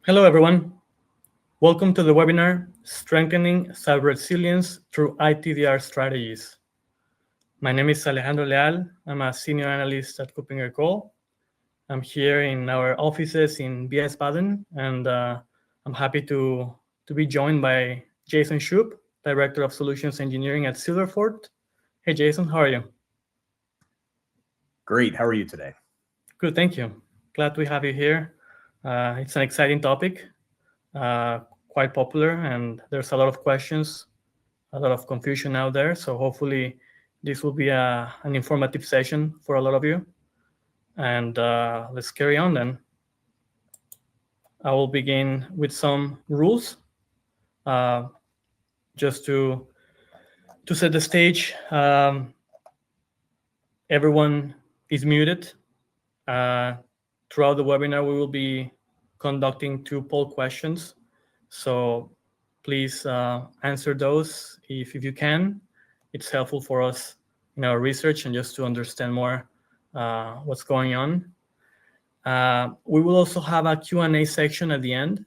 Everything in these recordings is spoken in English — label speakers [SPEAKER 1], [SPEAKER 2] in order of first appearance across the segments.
[SPEAKER 1] Hello, everyone. Welcome to the webinar, Strengthening Cyber Resilience Through ITDR Strategies. My name is Alejandro Leal. I'm a senior analyst at KuppingerCole. I'm here in our offices in Wiesbaden, and I'm happy to be joined by Jason Shoup, Director of Solutions Engineering at Silverfort. Hey, Jason, how are you?
[SPEAKER 2] Great. How are you today?
[SPEAKER 1] Good, thank you. Glad to have you here. It's an exciting topic, quite popular, and there's a lot of questions, a lot of confusion out there. So hopefully this will be an informative session for a lot of you. And let's carry on then. I will begin with some rules just to set the stage. Everyone is muted. Throughout the webinar, we will be conducting 2 poll questions. So please answer those if you can. It's helpful for us in our research and just to understand more what's going on. We will also have a Q&A section at the end.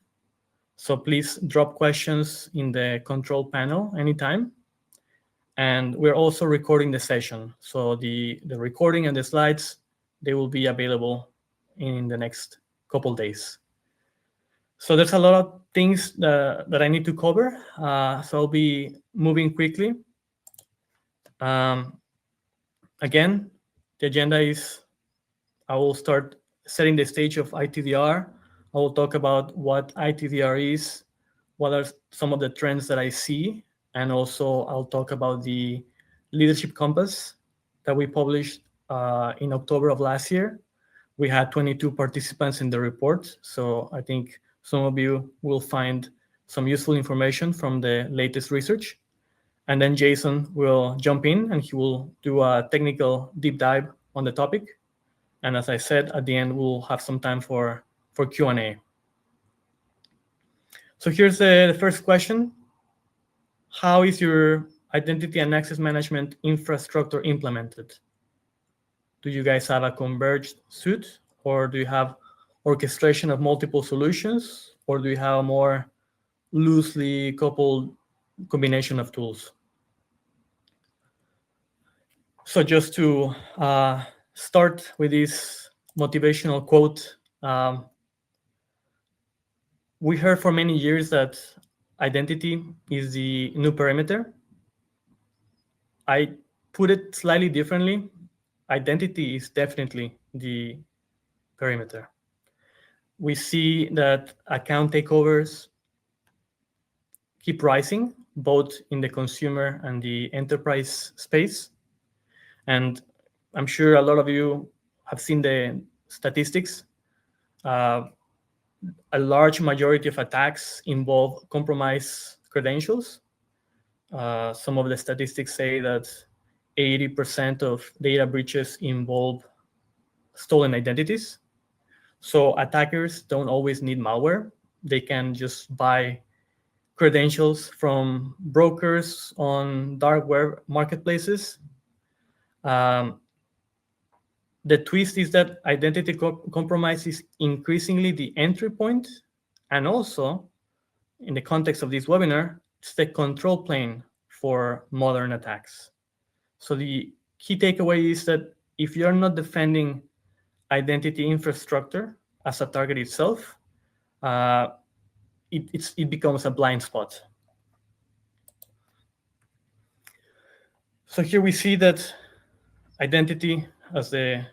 [SPEAKER 1] So please drop questions in the control panel anytime. And we're also recording the session. So the recording and the slides, they will be available in the next couple days. So there's a lot of things that I need to cover. So I'll be moving quickly. Again, the agenda is I will start setting the stage of ITDR. I will talk about what ITDR is, what are some of the trends that I see, and also I'll talk about the Leadership Compass that we published in October of last year. We had 22 participants in the report, so I think some of you will find some useful information from the latest research. And then Jason will jump in and he will do a technical deep dive on the topic. And as I said, at the end, we'll have some time for Q&A. So here's the first question. How is your identity and access management infrastructure implemented? Do you guys have a converged suite, or do you have orchestration of multiple solutions, or do you have a more loosely coupled combination of tools? So just to start with this motivational quote, we heard for many years that identity is the new perimeter. I put it slightly differently. Identity is definitely the perimeter. We see that account takeovers keep rising, both in the consumer and the enterprise space. And I'm sure a lot of you have seen the statistics. A large majority of attacks involve compromised credentials. Some of the statistics say that 80% of data breaches involve stolen identities. So attackers don't always need malware. They can just buy credentials from brokers on dark web marketplaces. The twist is that identity compromise is increasingly the entry point, and also, in the context of this webinar, it's the control plane for modern attacks. So the key takeaway is that if you're not defending identity infrastructure as a target itself, it becomes a blind spot. So here we see that identity as the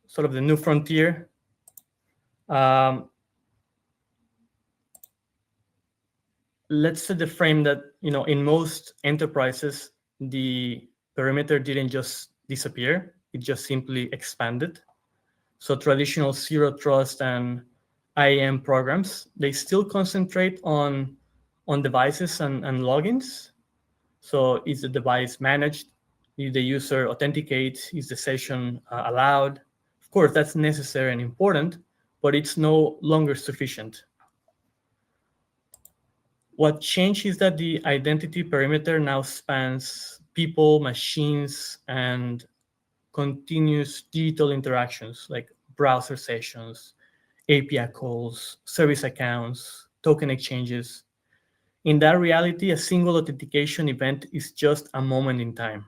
[SPEAKER 1] sort of the new frontier. Let's set the frame that, in most enterprises, the perimeter didn't just disappear, it just simply expanded. So traditional zero trust and IAM programs, they still concentrate on devices and logins. So is the device managed? Is the user authenticate? Is the session allowed? Of course, that's necessary and important, but it's no longer sufficient. What changed is that the identity perimeter now spans people, machines, and continuous digital interactions like browser sessions, API calls, service accounts, token exchanges. In that reality, a single authentication event is just a moment in time.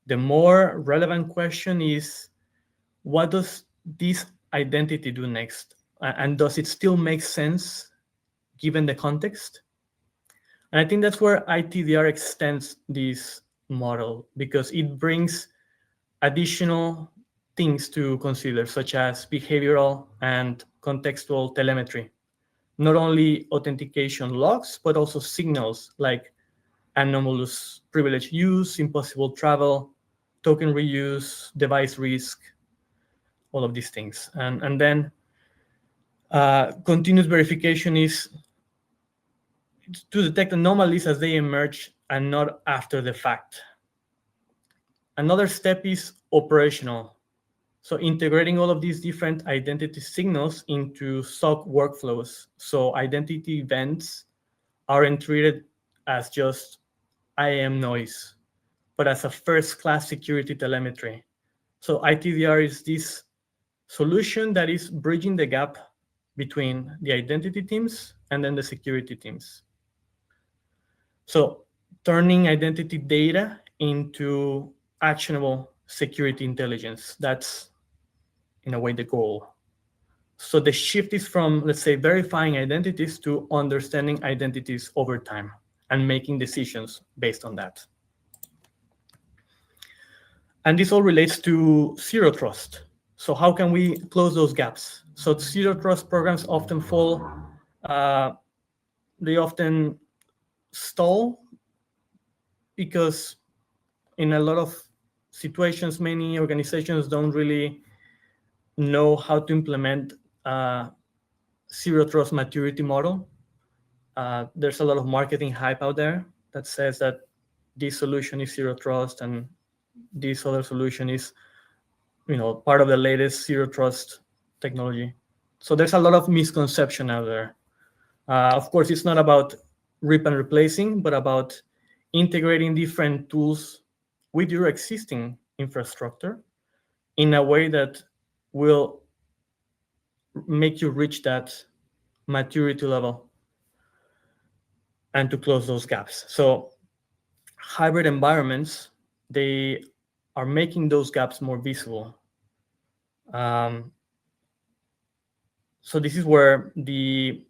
[SPEAKER 1] The more relevant question is, what does this identity do next? And does it still make sense given the context? And I think that's where ITDR extends this model, because it brings additional things to consider, such as behavioral and contextual telemetry. Not only authentication logs, but also signals like anomalous privilege use, impossible travel, token reuse, device risk, all of these things. And then continuous verification is to detect anomalies as they emerge and not after the fact. Another step is operational. So integrating all of these different identity signals into SOC workflows. So identity events aren't treated as just IAM noise, but as a first-class security telemetry. So ITDR is this solution that is bridging the gap between the identity teams and then the security teams. So turning identity data into actionable security intelligence, that's in a way the goal. So the shift is from, let's say, verifying identities to understanding identities over time and making decisions based on that. And this all relates to zero trust. So how can we close those gaps? So zero trust programs often fall, they often stall because in a lot of situations, many organizations don't really know how to implement zero trust maturity model. There's a lot of marketing hype out there that says that this solution is zero trust and this other solution is, part of the latest zero trust technology. So there's a lot of misconception out there. Of course, it's not about rip and replacing, but about integrating different tools with your existing infrastructure in a way that will make you reach that maturity level and to close those gaps. So hybrid environments, they are making those gaps more visible. So this is where the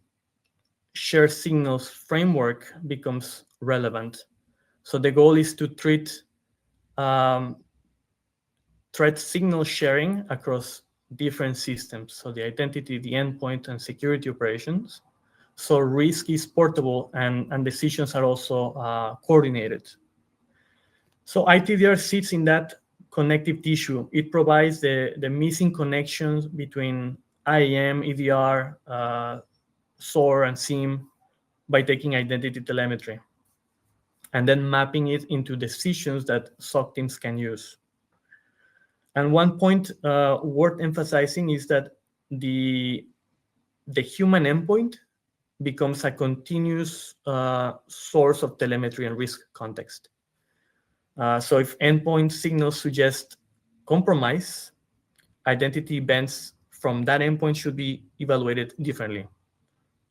[SPEAKER 1] shared signals framework becomes relevant. So the goal is to treat threat signal sharing across different systems. So the identity, the endpoint, and security operations. So risk is portable and decisions are also coordinated. So ITDR sits in that connective tissue. It provides the missing connections between IAM, EDR, SOAR, and SIEM by taking identity telemetry and then mapping it into decisions that SOC teams can use. And one point worth emphasizing is that the human endpoint becomes a continuous source of telemetry and risk context. So if endpoint signals suggest compromise, identity events from that endpoint should be evaluated differently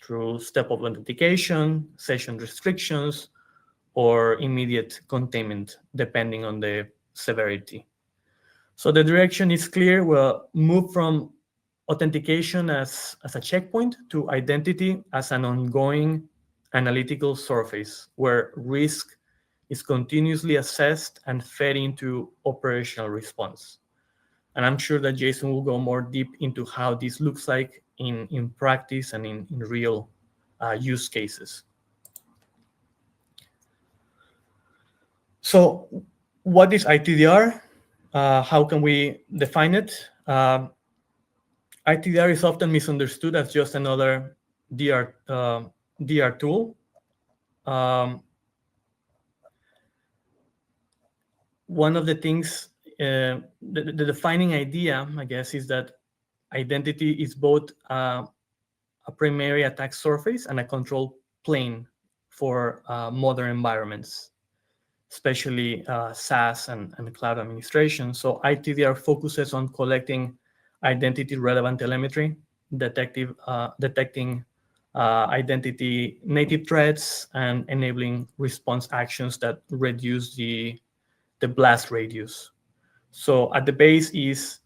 [SPEAKER 1] through step of authentication, session restrictions, or immediate containment, depending on the severity. So the direction is clear. We'll move from authentication as a checkpoint to identity as an ongoing analytical surface where risk is continuously assessed and fed into operational response. And I'm sure that Jason will go more deep into how this looks like in practice and in real use cases. So what is ITDR? How can we define it? ITDR is often misunderstood as just another DR tool. One of the things, the defining idea, I guess, is that identity is both a primary attack surface and a control plane for modern environments, especially SaaS and cloud administration. So ITDR focuses on collecting identity-relevant telemetry detecting identity native threats, and enabling response actions that reduce the blast radius. So at the base is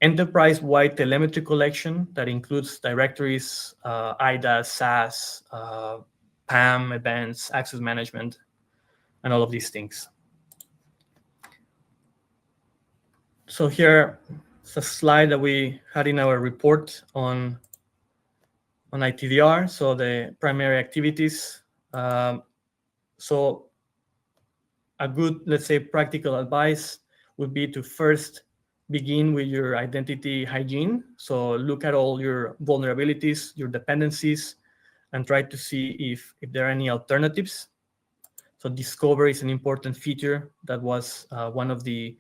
[SPEAKER 1] enterprise-wide telemetry collection that includes directories, IDaaS, SaaS, PAM, events, access management, and all of these things. So here is a slide that we had in our report on ITDR. So the primary activities. So a good, let's say, practical advice would be to first begin with your identity hygiene. So look at all your vulnerabilities, your dependencies, and try to see if there are any alternatives. So discovery is an important feature. That was one of the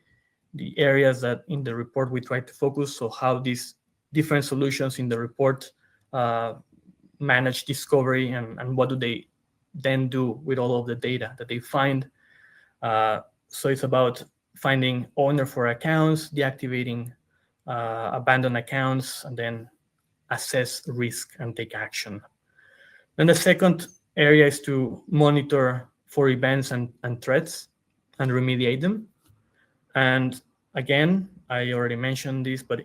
[SPEAKER 1] areas that in the report we tried to focus. So how these different solutions in the report manage discovery, and what do they then do with all of the data that they find. So it's about finding owner for accounts, deactivating abandoned accounts, and then assess risk and take action. Then the second area is to monitor for events and threats and remediate them. And again, I already mentioned this, but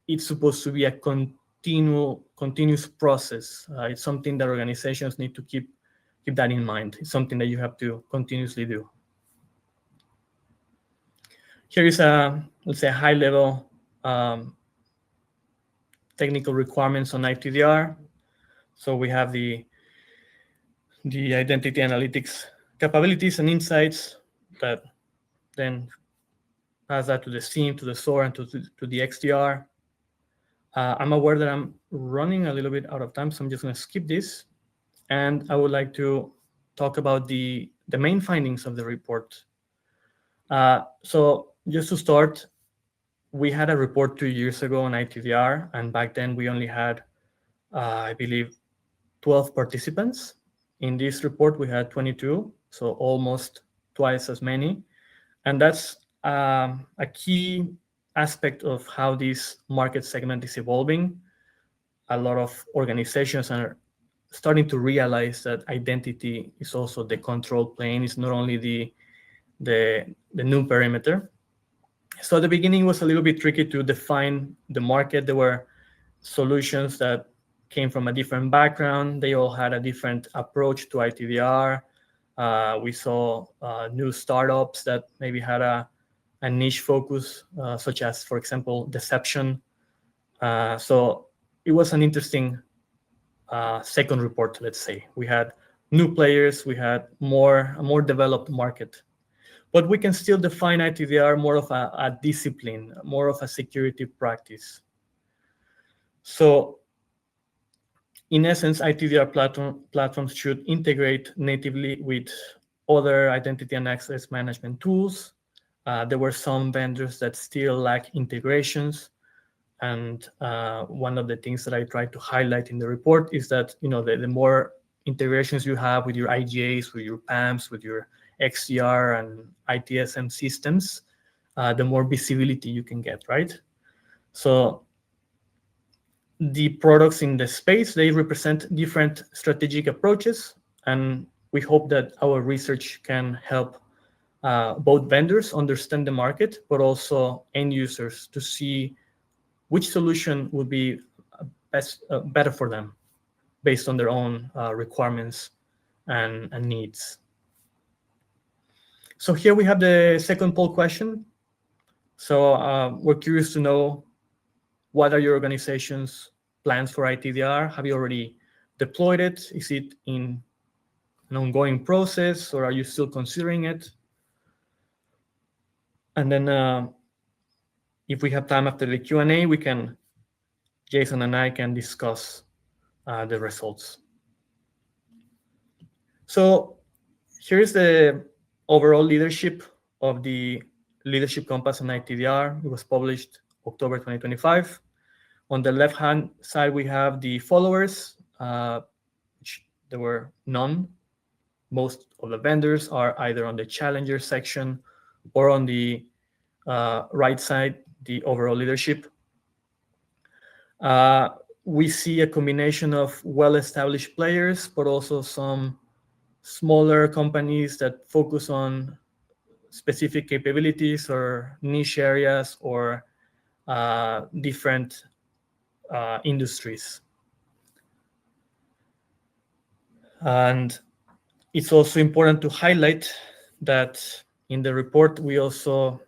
[SPEAKER 1] it's supposed to be a continuous process. It's something that organizations need to keep that in mind. It's something that you have to continuously do. Here is let's say, a high-level technical requirements on ITDR. So we have the identity analytics capabilities and insights that then pass that to the SIEM, to the SOAR, and to the XDR. I'm aware that I'm running a little bit out of time, so I'm just going to skip this. And I would like to talk about the main findings of the report. So just to start, we had a report 2 years ago on ITDR, and back then we only had, I believe, 12 participants. In this report, we had 22, so almost twice as many. And that's a key aspect of how this market segment is evolving. A lot of organizations are starting to realize that identity is also the control plane. It's not only the new perimeter. So at the beginning, it was a little bit tricky to define the market. There were solutions that came from a different background. They all had a different approach to ITDR. We saw new startups that maybe had a niche focus, such as, for example, deception. So it was an interesting second report, let's say. We had new players, we had a more developed market. But we can still define ITDR more of a discipline, more of a security practice. So in essence, ITDR platforms should integrate natively with other identity and access management tools. There were some vendors that still lack integrations. And one of the things that I tried to highlight in the report is that, the more integrations you have with your IGAs, with your PAMs, with your XDR and ITSM systems, the more visibility you can get, right? So the products in the space, they represent different strategic approaches, and we hope that our research can help both vendors understand the market, but also end users to see which solution would be better for them based on their own requirements and needs. So here we have the second poll question. So we're curious to know, what are your organization's plans for ITDR? Have you already deployed it? Is it in an ongoing process, or are you still considering it? And then if we have time after the Q&A, Jason and I can discuss the results. So here's the overall leadership of the Leadership Compass on ITDR. It was published October 2025. On the left-hand side, we have the followers, which there were none. Most of the vendors are either on the challenger section or on the right side, the overall leadership. we see a combination of well-established players, but also some smaller companies that focus on specific capabilities or niche areas or different industries. And it's also important to highlight that in the report, we also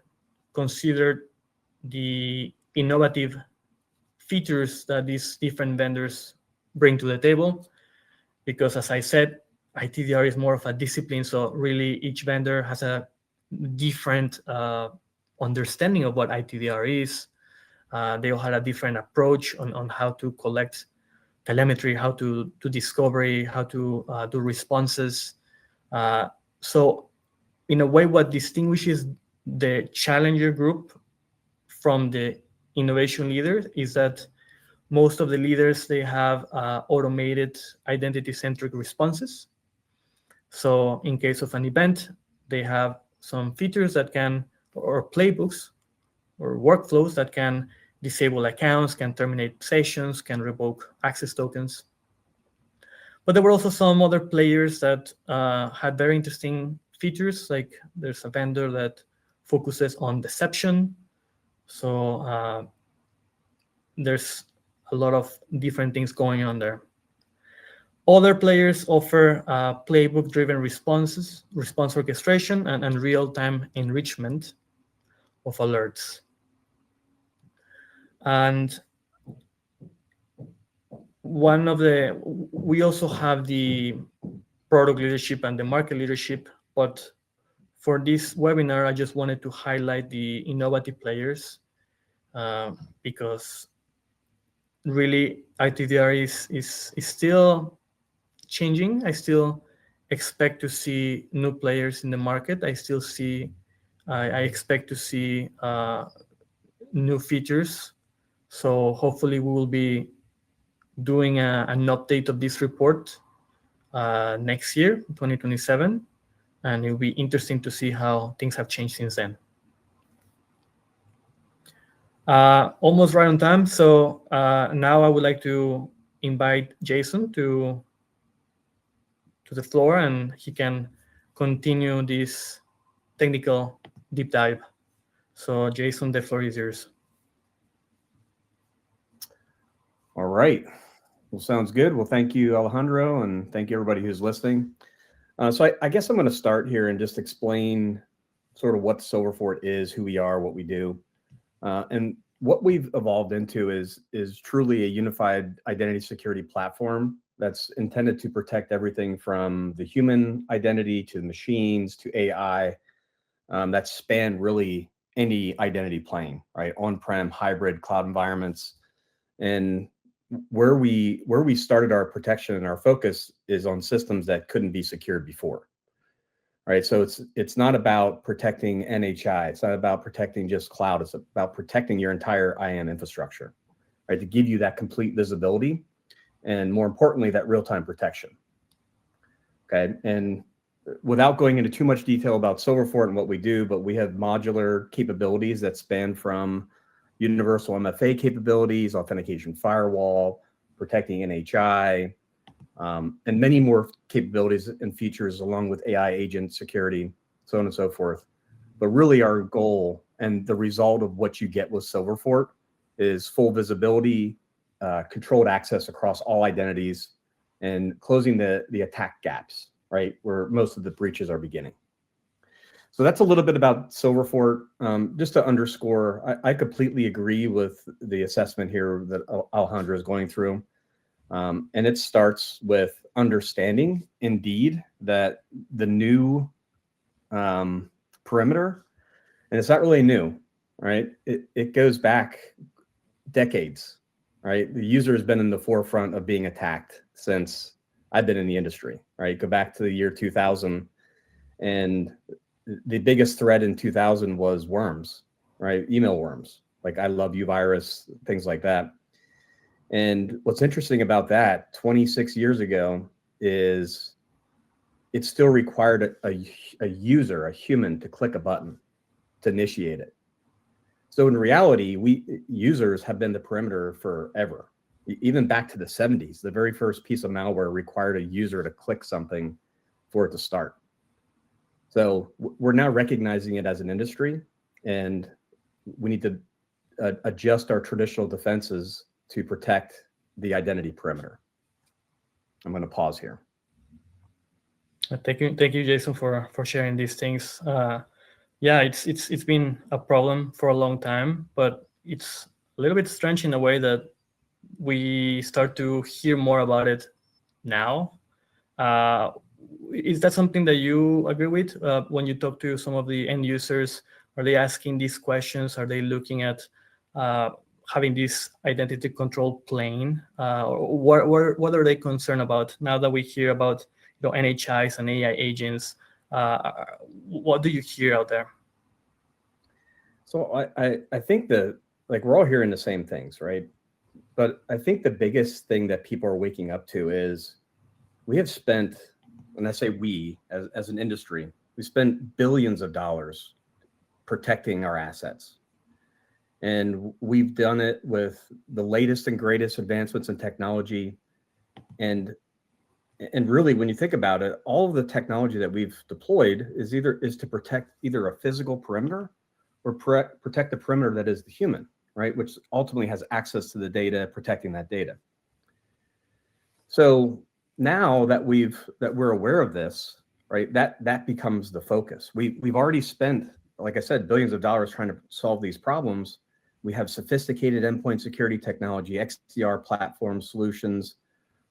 [SPEAKER 1] considered the innovative features that these different vendors bring to the table. Because as I said, ITDR is more of a discipline. So really each vendor has a different understanding of what ITDR is. They all had a different approach on how to collect telemetry, how to do discovery, how to do responses. So in a way, what distinguishes the challenger group from the innovation leaders is that most of the leaders, they have automated identity-centric responses. So in case of an event, they have some features that can, or playbooks or workflows that can disable accounts, can terminate sessions, can revoke access tokens. But there were also some other players that had very interesting features, like there's a vendor that focuses on deception. So there's a lot of different things going on there. Other players offer playbook-driven response orchestration, and real-time enrichment of alerts. And we also have the product leadership and the market leadership, but for this webinar, I just wanted to highlight the innovative players because really ITDR is still changing. I still expect to see new players in the market. I expect to see new features. So hopefully we will be doing an update of this report next year, 2027, and it will be interesting to see how things have changed since then. Almost right on time. So now I would like to invite Jason to the floor, and he can continue this technical deep dive. So Jason, the floor is yours.
[SPEAKER 2] All right. Well, sounds good. Well, thank you, Alejandro, and thank you everybody who's listening. So I guess I'm going to start here and just explain sort of what Silver Fort is, who we are, what we do. And what we've evolved into is truly a unified identity security platform that's intended to protect everything from the human identity to the machines to AI that span really any identity plane, right? On-prem, hybrid, cloud environments. And where we started our protection and our focus is on systems that couldn't be secured before. Right, so it's not about protecting NHI. It's not about protecting just cloud. It's about protecting your entire IAM infrastructure, right? To give you that complete visibility, and more importantly, that real-time protection. Okay, and without going into too much detail about Silver Fort and what we do, but we have modular capabilities that span from universal MFA capabilities, authentication firewall, protecting NHI. And many more capabilities and features along with AI agent security, so on and so forth. But really our goal and the result of what you get with Silver Fort is full visibility, controlled access across all identities, and closing the attack gaps, right, where most of the breaches are beginning. So that's a little bit about Silver Fort. Just to underscore, I completely agree with the assessment here that Alejandro is going through. And it starts with understanding, indeed, that the new perimeter, and it's not really new, right? It goes back decades, right? The user has been in the forefront of being attacked since I've been in the industry, right? Go back to the year 2000, and the biggest threat in 2000 was worms, right? Email worms, like I love you virus, things like that. And what's interesting about that 26 years ago is it still required a user, a human, to click a button to initiate it. So in reality, we users have been the perimeter forever, Even back to the 70s, the very first piece of malware required a user to click something for it to start. So we're now recognizing it as an industry, and we need to adjust our traditional defenses to protect the identity perimeter. I'm going to pause here.
[SPEAKER 1] Thank you, Jason, for sharing these things. Yeah, it's been a problem for a long time, but it's a little bit strange in a way that we start to hear more about it now. Is that something that you agree with when you talk to some of the end users? Are they asking these questions? Are they looking at having this identity control plane? What are they concerned about now that we hear about NHIs and AI agents? What do you hear out there?
[SPEAKER 2] So I think that, like, we're all hearing the same things, right? But I think the biggest thing that people are waking up to is we have spent, when I say we as an industry, we spent billions of dollars protecting our assets. And we've done it with the latest and greatest advancements in technology. And really, when you think about it, all of the technology that we've deployed is to protect either a physical perimeter or protect the perimeter that is the human, right? Which ultimately has access to the data, protecting that data. So now that we're aware of this, right, that becomes the focus. We've already spent, like I said, billions of dollars trying to solve these problems. We have sophisticated endpoint security technology, XDR platform solutions,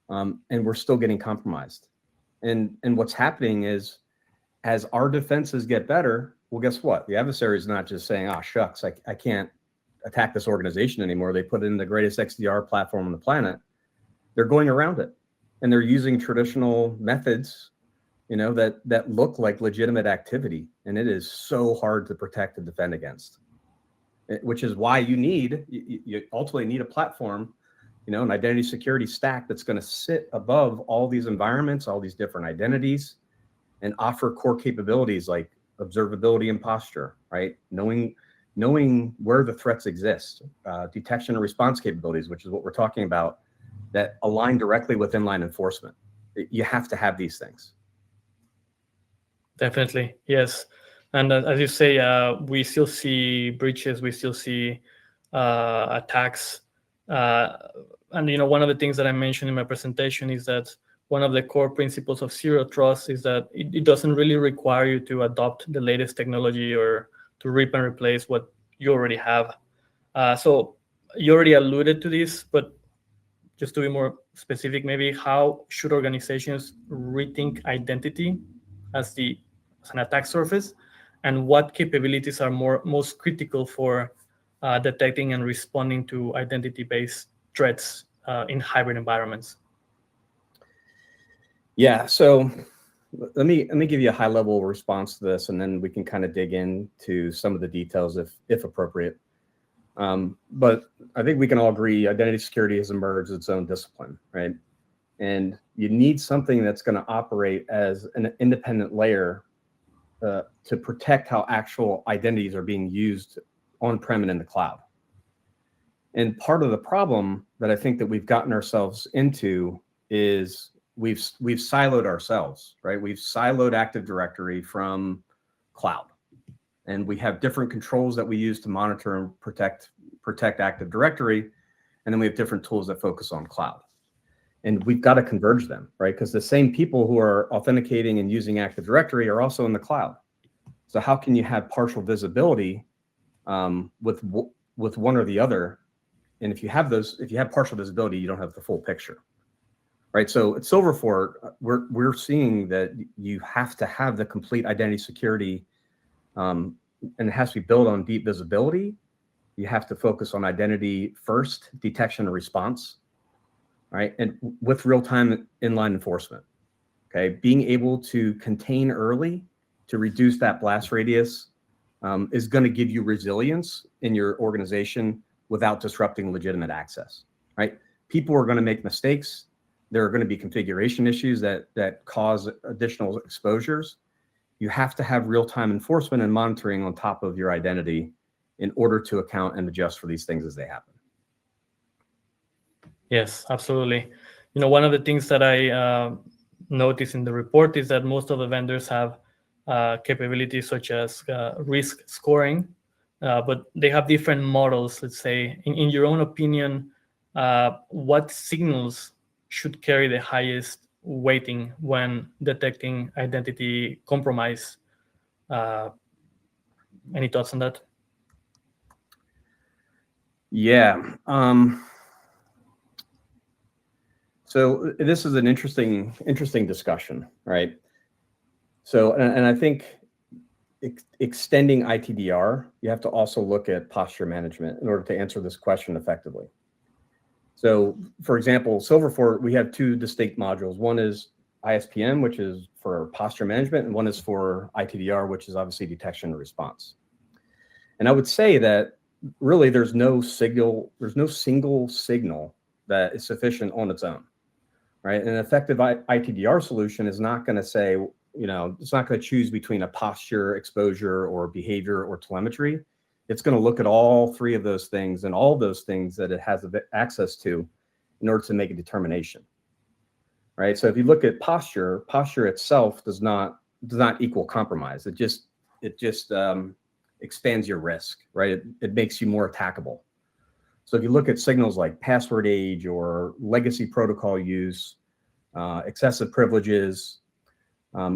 [SPEAKER 2] and we're still getting compromised. And what's happening is, as our defenses get better, well, guess what? The adversary is not just saying, "Ah, shucks, I can't attack this organization anymore." They put in the greatest XDR platform on the planet. They're going around it, and they're using traditional methods, that look like legitimate activity. And it is so hard to protect and defend against, which is why you ultimately need a platform, an identity security stack that's going to sit above all these environments, all these different identities, and offer core capabilities like observability and posture, right? Knowing where the threats exist, detection and response capabilities, which is what we're talking about, that align directly with inline enforcement. You have to have these things.
[SPEAKER 1] Definitely, yes. And as you say, we still see breaches, we still see attacks. And one of the things that I mentioned in my presentation is that one of the core principles of Zero Trust is that it doesn't really require you to adopt the latest technology or to rip and replace what you already have. So you already alluded to this, but just to be more specific, maybe how should organizations rethink identity as an attack surface, and what capabilities are most critical for detecting and responding to identity-based threats in hybrid environments?
[SPEAKER 2] Yeah, so let me give you a high-level response to this, and then we can kind of dig into some of the details if appropriate. But I think we can all agree identity security has emerged its own discipline, right? And you need something that's going to operate as an independent layer to protect how actual identities are being used on-prem and in the cloud. And part of the problem that I think that we've gotten ourselves into is we've siloed ourselves, right? We've siloed Active Directory from cloud, and we have different controls that we use to monitor and protect Active Directory, and then we have different tools that focus on cloud. And we've got to converge them, right? Because the same people who are authenticating and using Active Directory are also in the cloud. So how can you have partial visibility with one or the other? And if you have partial visibility, you don't have the full picture, right? So at Silverfort, we're seeing that you have to have the complete identity security, and it has to be built on deep visibility. You have to focus on identity first, detection and response, right? And with real-time inline enforcement, okay? Being able to contain early to reduce that blast radius is going to give you resilience in your organization without disrupting legitimate access, right? People are going to make mistakes. There are going to be configuration issues that cause additional exposures. You have to have real-time enforcement and monitoring on top of your identity in order to account and adjust for these things as they happen.
[SPEAKER 1] Yes, absolutely. One of the things that I noticed in the report is that most of the vendors have capabilities such as risk scoring, but they have different models. Let's say, in your own opinion, what signals should carry the highest weighting when detecting identity compromise? Uh, any thoughts on that?
[SPEAKER 2] Yeah. So this is an interesting discussion, right? So, and I think extending ITDR, you have to also look at posture management in order to answer this question effectively. So, for example, Silverfort, we have two distinct modules. One is ISPM, which is for posture management, and one is for ITDR, which is obviously detection and response. And I would say that really there's no single signal that is sufficient on its own, right? An effective ITDR solution is not going to say, it's not going to choose between a posture, exposure, or behavior or telemetry. It's going to look at all three of those things and all those things that it has access to in order to make a determination, right? So if you look at posture itself does not equal compromise. It just expands your risk, right? It makes you more attackable. So if you look at signals like password age or legacy protocol use, excessive privileges,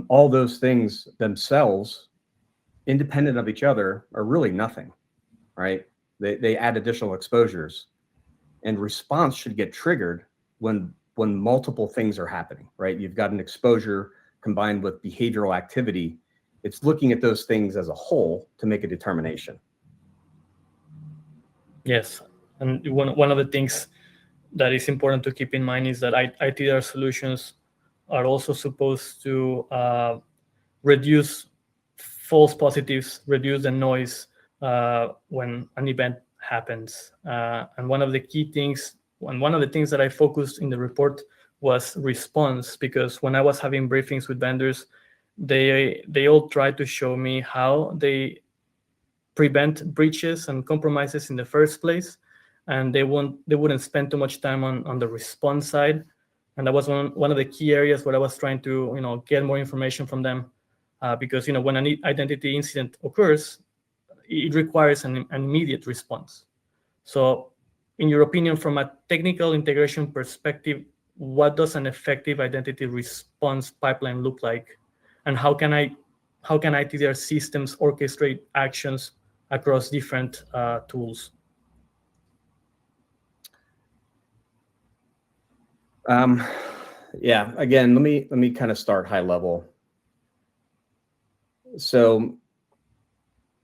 [SPEAKER 2] all those things themselves, independent of each other, are really nothing, right? They add additional exposures, and response should get triggered when multiple things are happening, right? You've got an exposure combined with behavioral activity. It's looking at those things as a whole to make a determination.
[SPEAKER 1] Yes, and one of the things that is important to keep in mind is that ITDR solutions are also supposed to reduce false positives, reduce the noise when an event happens. And one of the things that I focused in the report was response, because when I was having briefings with vendors, they all tried to show me how they prevent breaches and compromises in the first place, and they wouldn't spend too much time on the response side. And that was one of the key areas where I was trying to get more information from them, because when an identity incident occurs, it requires an immediate response. So in your opinion, from a technical integration perspective, what does an effective identity response pipeline look like, and how can ITDR systems orchestrate actions across different tools?
[SPEAKER 2] Yeah, again, let me kind of start high level. So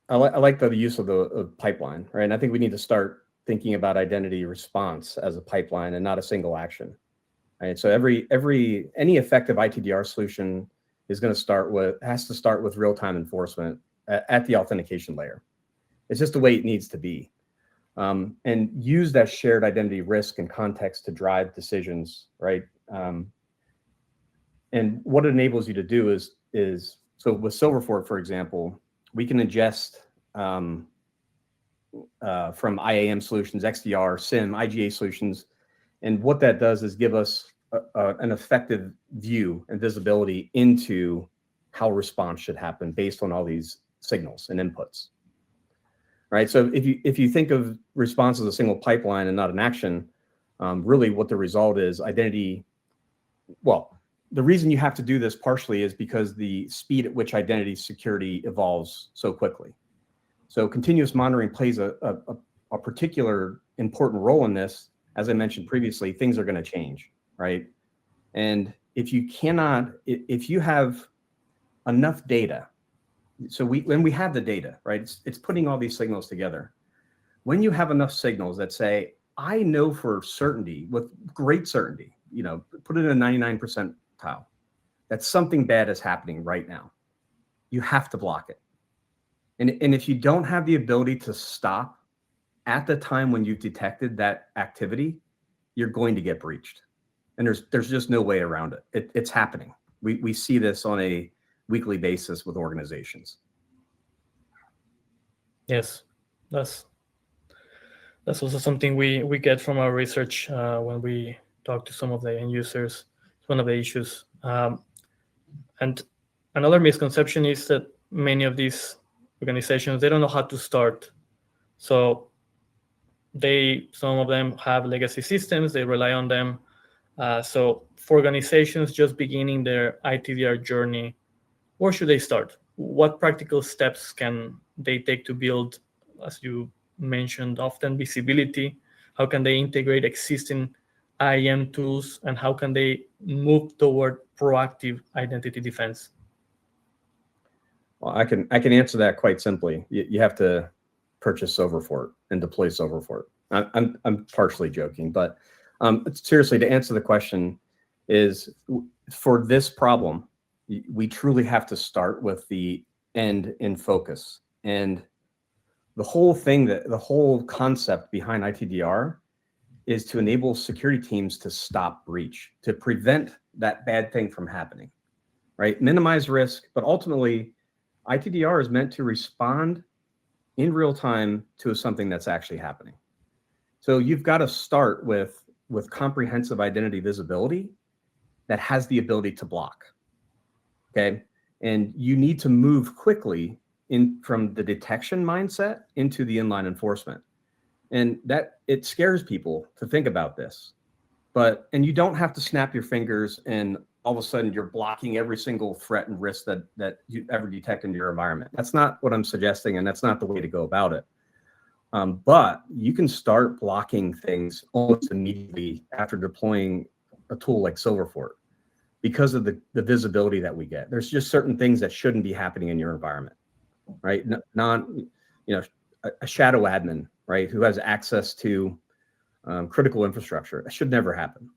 [SPEAKER 2] I like the use of the pipeline, right? And I think we need to start thinking about identity response as a pipeline and not a single action, right? So any effective ITDR solution has to start with real-time enforcement at the authentication layer. It's just the way it needs to be. And use that shared identity risk and context to drive decisions, right? And what it enables you to do is so with Silverfort, for example, we can ingest from IAM solutions, XDR, SIEM, IGA solutions, and what that does is give us an effective view and visibility into how response should happen based on all these signals and inputs. Right. So if you think of response as a single pipeline and not an action, really what the result is identity. Well, the reason you have to do this partially is because the speed at which identity security evolves so quickly. So continuous monitoring plays a particular important role in this. As I mentioned previously, things are going to change, right? And if you have enough data, so when we have the data, right, it's putting all these signals together. When you have enough signals that say, I know for certainty, with great certainty, put it in a 99 percentile, that something bad is happening right now, you have to block it. And if you don't have the ability to stop at the time when you've detected that activity, you're going to get breached. And there's just no way around it. It's happening. We see this on a weekly basis with organizations.
[SPEAKER 1] Yes, that's That's also something we get from our research when we talk to some of the end users. It's one of the issues. And another misconception is that many of these organizations, they don't know how to start. So some of them have legacy systems, they rely on them. So for organizations just beginning their ITDR journey, where should they start? What practical steps can they take to build, as you mentioned, often visibility? How can they integrate existing IAM tools, and how can they move toward proactive identity defense?
[SPEAKER 2] Well, I can answer that quite simply. You have to purchase SOAR and deploy SOAR. I'm partially joking, but seriously, to answer the question, is for this problem, we truly have to start with the end in focus. And the whole concept behind ITDR is to enable security teams to stop breach, to prevent that bad thing from happening, right? Minimize risk, but ultimately, ITDR is meant to respond in real time to something that's actually happening. So you've got to start with comprehensive identity visibility that has the ability to block, okay? And you need to move quickly from the detection mindset into the inline enforcement. And that it scares people to think about this, and you don't have to snap your fingers and all of a sudden you're blocking every single threat and risk that you ever detect in your environment. That's not what I'm suggesting, and that's not the way to go about it. But you can start blocking things almost immediately after deploying a tool like SOAR because of the visibility that we get. There's just certain things that shouldn't be happening in your environment, right? A shadow admin, right, who has access to critical infrastructure. That should never happen,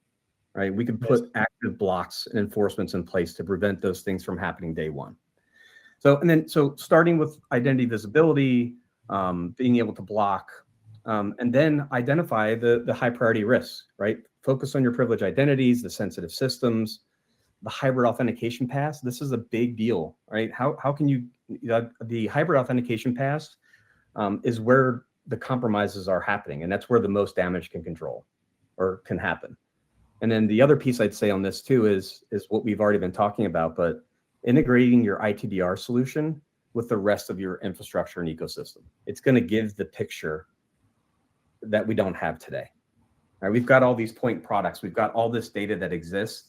[SPEAKER 2] right? We can put active blocks and enforcements in place to prevent those things from happening day one. So starting with identity visibility, being able to block, and then identify the high priority risks, right? Focus on your privileged identities, the sensitive systems, the hybrid authentication pass. This is a big deal, right? How can you, the hybrid authentication pass is where the compromises are happening, and that's where the most damage can happen. And then the other piece I'd say on this too is what we've already been talking about, but integrating your ITDR solution with the rest of your infrastructure and ecosystem. It's going to give the picture that we don't have today. All right, we've got all these point products. We've got all this data that exists.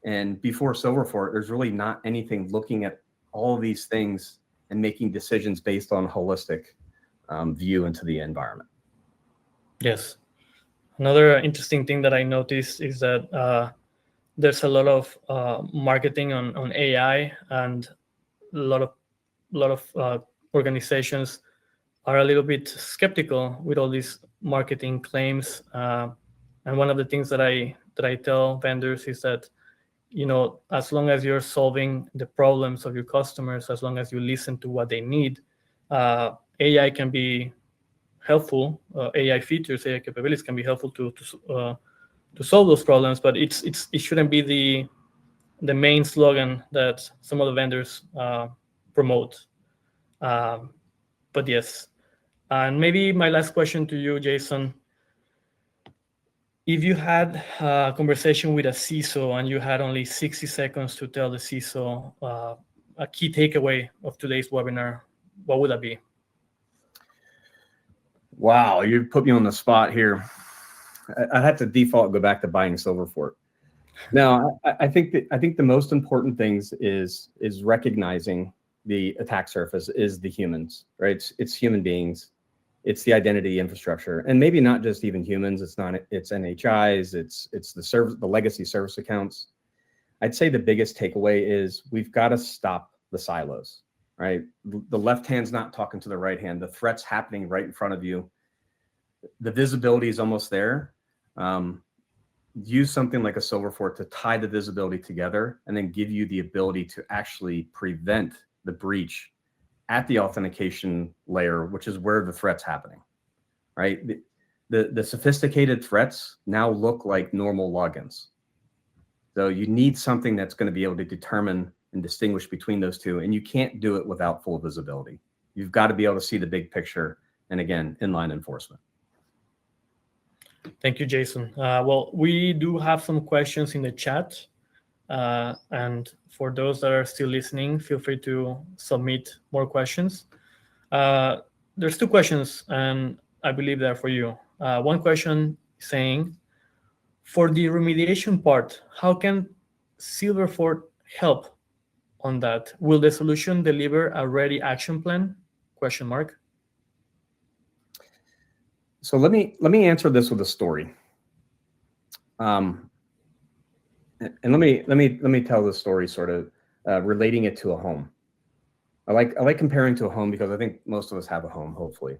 [SPEAKER 2] And before SOAR, there's really not anything looking at all of these things and making decisions based on a holistic view into the environment.
[SPEAKER 1] Yes. Another interesting thing that I noticed is that there's a lot of marketing on AI, and a lot of organizations are a little bit skeptical with all these marketing claims. And one of the things that I tell vendors is that, as long as you're solving the problems of your customers, as long as you listen to what they need, AI can be helpful. AI features, AI capabilities can be helpful to solve those problems, but it shouldn't be the main slogan that some of the vendors promote. But yes, and maybe my last question to you, Jason. If you had a conversation with a CISO and you had only 60 seconds to tell the CISO a key takeaway of today's webinar, what would that be?
[SPEAKER 2] Wow, you put me on the spot here. I'd have to default go back to buying SOAR. Now, I think the most important things is recognizing the attack surface is the humans, right? It's human beings, it's the identity infrastructure, and maybe not just even humans. It's NHIs, it's the legacy service accounts. I'd say the biggest takeaway is we've got to stop the silos, right? The left hand's not talking to the right hand. The threat's happening right in front of you. The visibility is almost there. Use something like a SOAR to tie the visibility together and then give you the ability to actually prevent the breach at the authentication layer, which is where the threat's happening, right? The sophisticated threats now look like normal logins. So you need something that's going to be able to determine and distinguish between those two, and you can't do it without full visibility. You've got to be able to see the big picture, and again, inline enforcement.
[SPEAKER 1] Thank you, Jason. Well, we do have some questions in the chat. And for those that are still listening, feel free to submit more questions. There's two questions, and I believe they're for you. One question saying, for the remediation part, how can Silverford help on that? Will the solution deliver a ready action plan? Question mark.
[SPEAKER 2] So let me answer this with a story. And let me tell this story sort of relating it to a home. I like comparing to a home because I think most of us have a home, hopefully.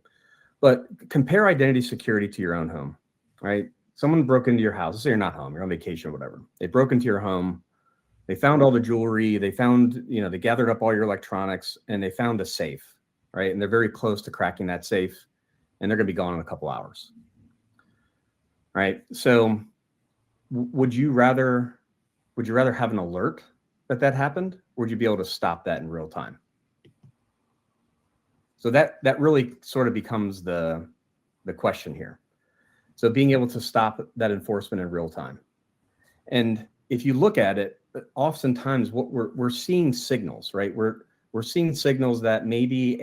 [SPEAKER 2] But compare identity security to your own home, right? Someone broke into your house. Let's say you're not home, you're on vacation or whatever. They broke into your home. They found all the jewelry. They found, they gathered up all your electronics, and they found a safe, right? And they're very close to cracking that safe, and they're going to be gone in a couple hours, right? So would you rather have an alert that happened, or would you be able to stop that in real time? So that really sort of becomes the question here. So being able to stop that enforcement in real time. And if you look at it, oftentimes what we're seeing signals, right? We're seeing signals that maybe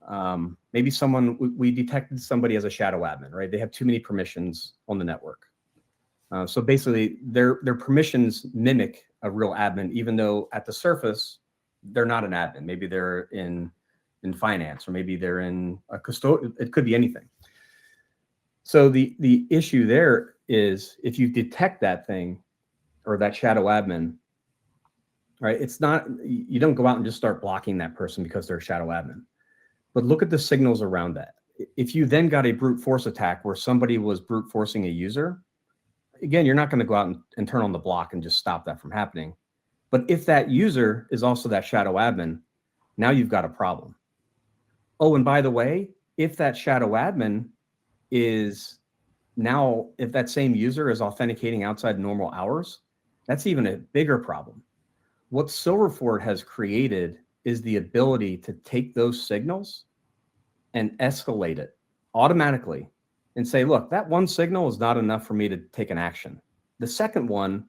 [SPEAKER 2] we detected somebody as a shadow admin, right? They have too many permissions on the network. So basically their permissions mimic a real admin, even though at the surface, they're not an admin. Maybe they're in finance, or maybe they're in a custodian. It could be anything. So the issue there is, if you detect that thing or that shadow admin, right? It's not, you don't go out and just start blocking that person because they're a shadow admin, but look at the signals around that. If you then got a brute force attack where somebody was brute forcing a user, again, you're not going to go out and turn on the block and just stop that from happening. But if that user is also that shadow admin, now you've got a problem. Oh, and by the way, if that shadow admin is now, if that same user is authenticating outside normal hours, that's even a bigger problem. What Silverford has created is the ability to take those signals and escalate it automatically and say, look, that one signal is not enough for me to take an action. The second one,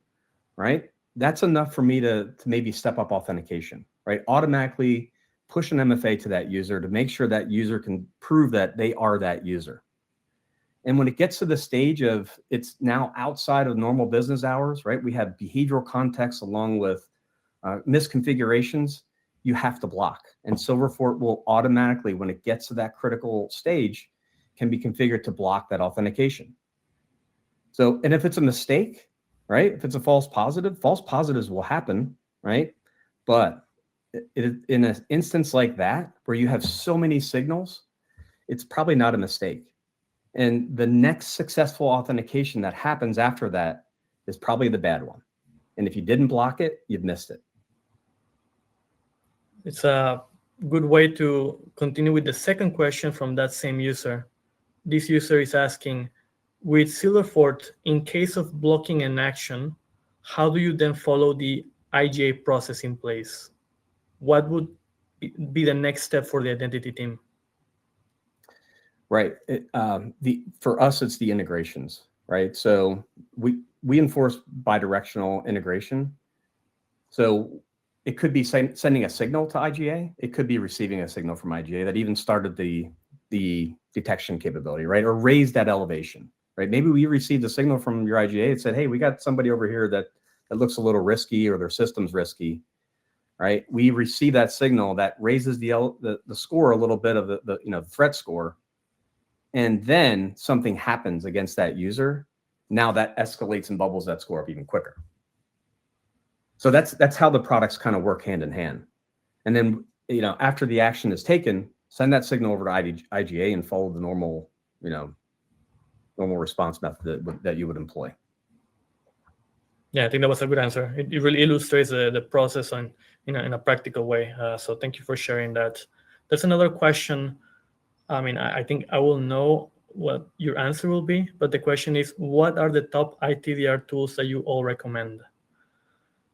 [SPEAKER 2] right, that's enough for me to maybe step up authentication, right? Automatically push an MFA to that user to make sure that user can prove that they are that user. And when it gets to the stage of it's now outside of normal business hours, right? We have behavioral context along with misconfigurations, you have to block. And Silverford will automatically, when it gets to that critical stage, can be configured to block that authentication. So, and if it's a mistake, right? If it's a false positives will happen, right? But in an instance like that, where you have so many signals, it's probably not a mistake. And the next successful authentication that happens after that is probably the bad one. And if you didn't block it, you've missed it.
[SPEAKER 1] It's a good way to continue with the second question from that same user. This user is asking, with Silverford, in case of blocking an action, how do you then follow the IGA process in place? What would be the next step for the identity team?
[SPEAKER 2] Right. For us, it's the integrations, right? So we enforce bidirectional integration. So it could be sending a signal to IGA. It could be receiving a signal from IGA that even started the detection capability, right? Or raised that elevation, right? Maybe we received a signal from your IGA. It said, hey, we got somebody over here that looks a little risky, or their system's risky, right? We receive that signal that raises the score a little bit of the threat score. And then something happens against that user. Now that escalates and bubbles that score up even quicker. So that's how the products kind of work hand in hand. And then, after the action is taken, send that signal over to IGA and follow the normal response method that you would employ.
[SPEAKER 1] Yeah, I think that was a good answer. It really illustrates the process in a practical way. So thank you for sharing that. There's another question. I mean, I think I will know what your answer will be, but the question is, what are the top ITDR tools that you all recommend?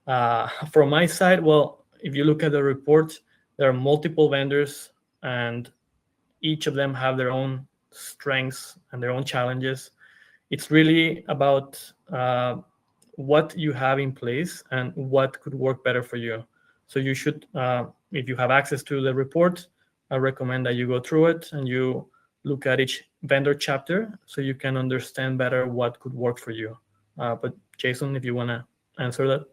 [SPEAKER 1] From my side, well, if you look at the report, there are multiple vendors, and each of them have their own strengths and their own challenges. It's really about what you have in place and what could work better for you. So you should, if you have access to the report, I recommend that you go through it and you look at each vendor chapter so you can understand better what could work for you. But Jason, if you want to answer that.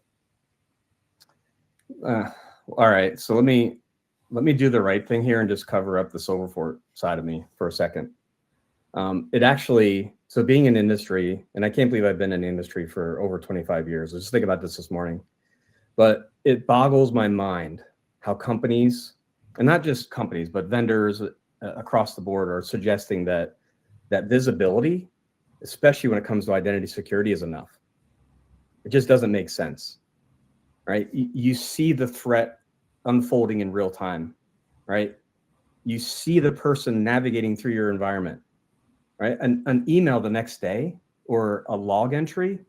[SPEAKER 2] All right, so let me do the right thing here and just cover up the SOAR side of me for a second. It actually, so being in industry, and I can't believe I've been in the industry for over 25 years. I was just thinking about this morning, but it boggles my mind how companies, and not just companies, but vendors across the board are suggesting that visibility, especially when it comes to identity security, is enough. It just doesn't make sense, right? You see the threat unfolding in real time, right? You see the person navigating through your environment, right? An email the next day or a log entry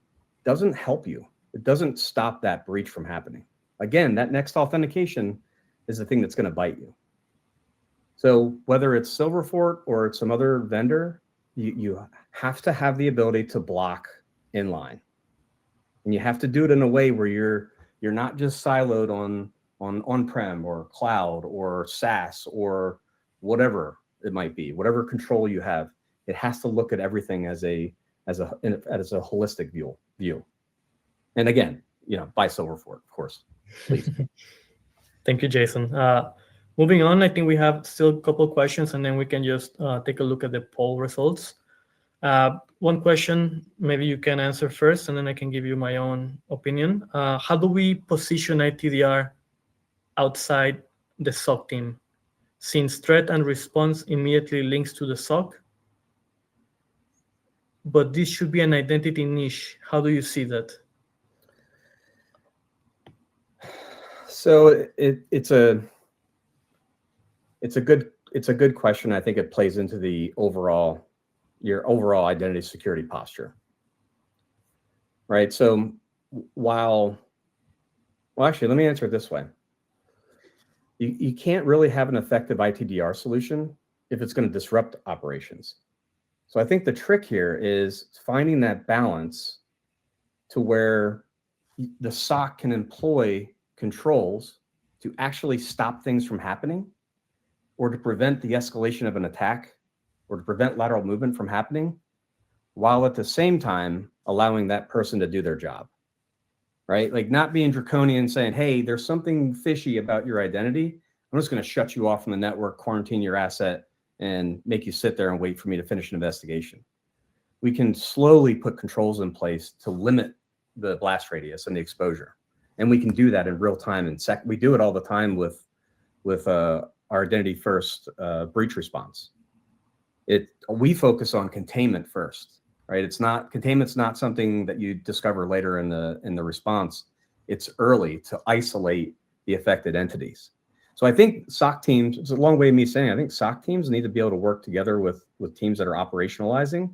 [SPEAKER 2] doesn't help you. It doesn't stop that breach from happening. Again, that next authentication is the thing that's going to bite you. So whether it's Silverfort or it's some other vendor, you have to have the ability to block inline. And you have to do it in a way where you're not just siloed on-prem or cloud or SaaS or whatever it might be, whatever control you have. It has to look at everything as a holistic view. And again, buy Silverfort, of course, please.
[SPEAKER 1] Thank you, Jason. Moving on, I think we have still a couple of questions, and then we can just take a look at the poll results. One question, maybe you can answer first, and then I can give you my own opinion. How do we position ITDR outside the SOC team, since threat and response immediately links to the SOC? But this should be an identity niche. How do you see that?
[SPEAKER 2] So it's a good question. I think it plays into your overall identity security posture, right? So actually, let me answer it this way. You can't really have an effective ITDR solution if it's going to disrupt operations. So I think the trick here is finding that balance to where the SOC can employ controls to actually stop things from happening, or to prevent the escalation of an attack, or to prevent lateral movement from happening, while at the same time allowing that person to do their job, right? Like not being draconian, saying, hey, there's something fishy about your identity. I'm just going to shut you off from the network, quarantine your asset, and make you sit there and wait for me to finish an investigation. We can slowly put controls in place to limit the blast radius and the exposure. And we can do that in real time. We do it all the time with our identity first breach response. We focus on containment first, right? Containment's not something that you discover later in the response. It's early to isolate the affected entities. So I think SOC teams, it's a long way of me saying, I think SOC teams need to be able to work together with teams that are operationalizing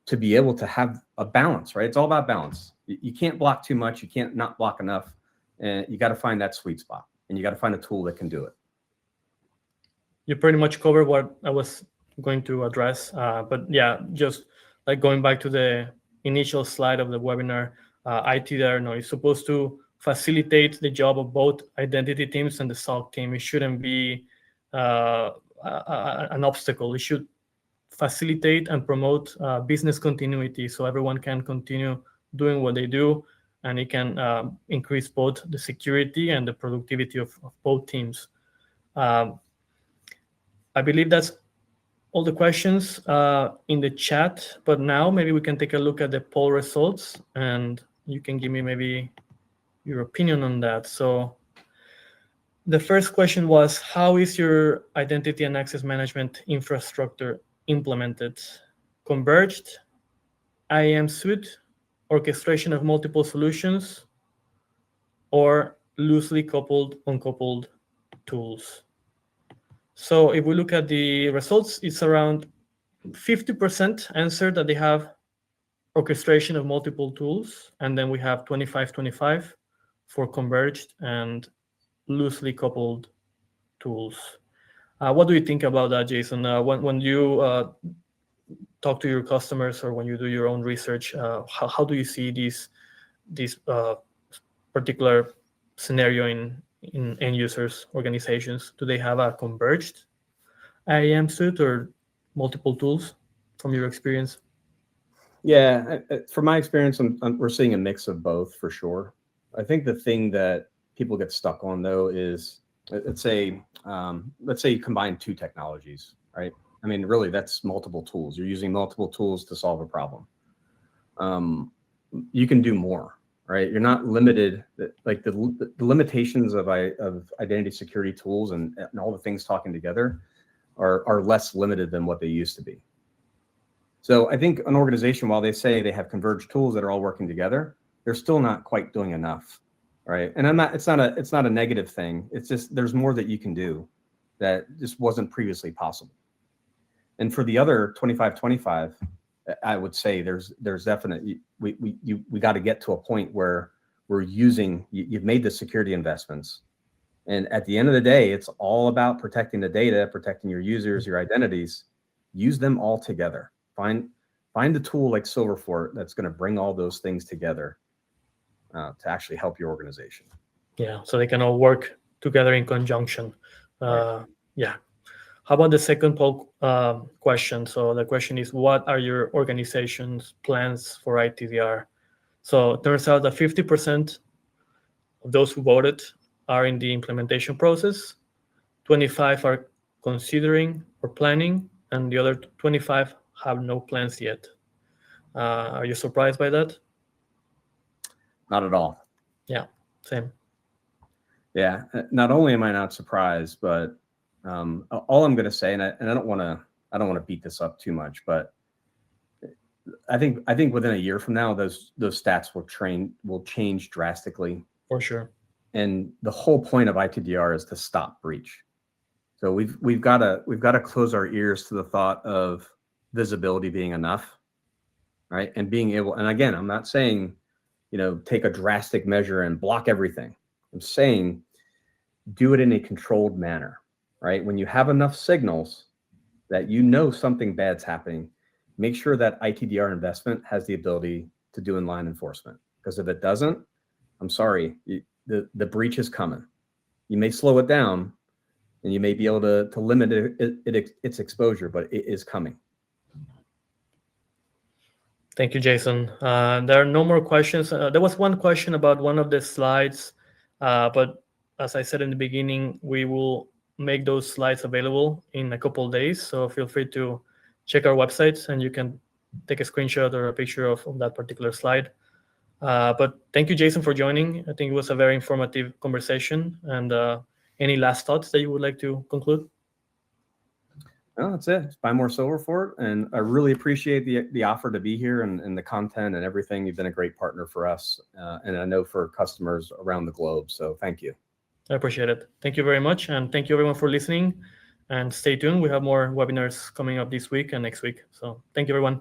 [SPEAKER 2] to be able to have a balance, right? It's all about balance. You can't block too much. You can't not block enough. And you got to find that sweet spot, and you got to find a tool that can do it.
[SPEAKER 1] You pretty much covered what I was going to address. But yeah, just like going back to the initial slide of the webinar, ITDR is supposed to facilitate the job of both identity teams and the SOC team. It shouldn't be an obstacle. It should facilitate and promote business continuity so everyone can continue doing what they do, and it can increase both the security and the productivity of both teams. I believe that's all the questions in the chat, but now maybe we can take a look at the poll results, and you can give me maybe your opinion on that. So the first question was, how is your identity and access management infrastructure implemented? Converged, IAM suite, orchestration of multiple solutions, or loosely coupled, uncoupled tools? So if we look at the results, it's around 50% answered that they have orchestration of multiple tools, and then we have 25-25 for converged and loosely coupled tools. What do you think about that, Jason? When you talk to your customers or when you do your own research, how do you see these particular scenario in end users organizations? Do they have a converged IAM suite or multiple tools from your experience?
[SPEAKER 2] Yeah, from my experience, we're seeing a mix of both for sure. I think the thing that people get stuck on though is, let's say you combine two technologies, right? I mean, really, that's multiple tools. You're using multiple tools to solve a problem. You can do more, right? You're not limited. Like the limitations of identity security tools and all the things talking together are less limited than what they used to be. So I think an organization, while they say they have converged tools that are all working together, they're still not quite doing enough, right? And it's not a negative thing. It's just there's more that you can do that just wasn't previously possible. And for the other 25, I would say there's definitely we got to get to a point where you've made the security investments, and at the end of the day, it's all about protecting the data, protecting your users, your identities. Use them all together. Find a tool like Silverfort that's going to bring all those things together to actually help your organization.
[SPEAKER 1] Yeah, so they can all work together in conjunction.
[SPEAKER 2] Right.
[SPEAKER 1] Yeah. How about the second poll question? So the question is, what are your organization's plans for ITDR? So it turns out that 50% of those who voted are in the implementation process, 25 are considering or planning, and the other 25 have no plans yet. Are you surprised by that?
[SPEAKER 2] Not at all.
[SPEAKER 1] Yeah, same.
[SPEAKER 2] Yeah, not only am I not surprised, but all I'm going to say, and I don't want to beat this up too much, but I think within a year from now, those stats will change drastically.
[SPEAKER 1] For sure.
[SPEAKER 2] And the whole point of ITDR is to stop breach. So we've got to close our ears to the thought of visibility being enough, right? And being able, and again, I'm not saying, take a drastic measure and block everything. I'm saying do it in a controlled manner, right? When you have enough signals that something bad's happening, make sure that ITDR investment has the ability to do inline enforcement. Because if it doesn't, I'm sorry, the breach is coming. You may slow it down, and you may be able to limit its exposure, but it is coming.
[SPEAKER 1] Thank you, Jason. There are no more questions. There was one question about one of the slides, but as I said in the beginning, we will make those slides available in a couple of days. So feel free to check our websites, and you can take a screenshot or a picture of that particular slide. But thank you, Jason, for joining. I think it was a very informative conversation. And any last thoughts that you would like to conclude?
[SPEAKER 2] No, that's it. Buy more Silverfort, and I really appreciate the offer to be here and the content and everything. You've been a great partner for us, and I know for customers around the globe. So thank you.
[SPEAKER 1] I appreciate it. Thank you very much, and thank you everyone for listening. And stay tuned. We have more webinars coming up this week and next week. So thank you, everyone.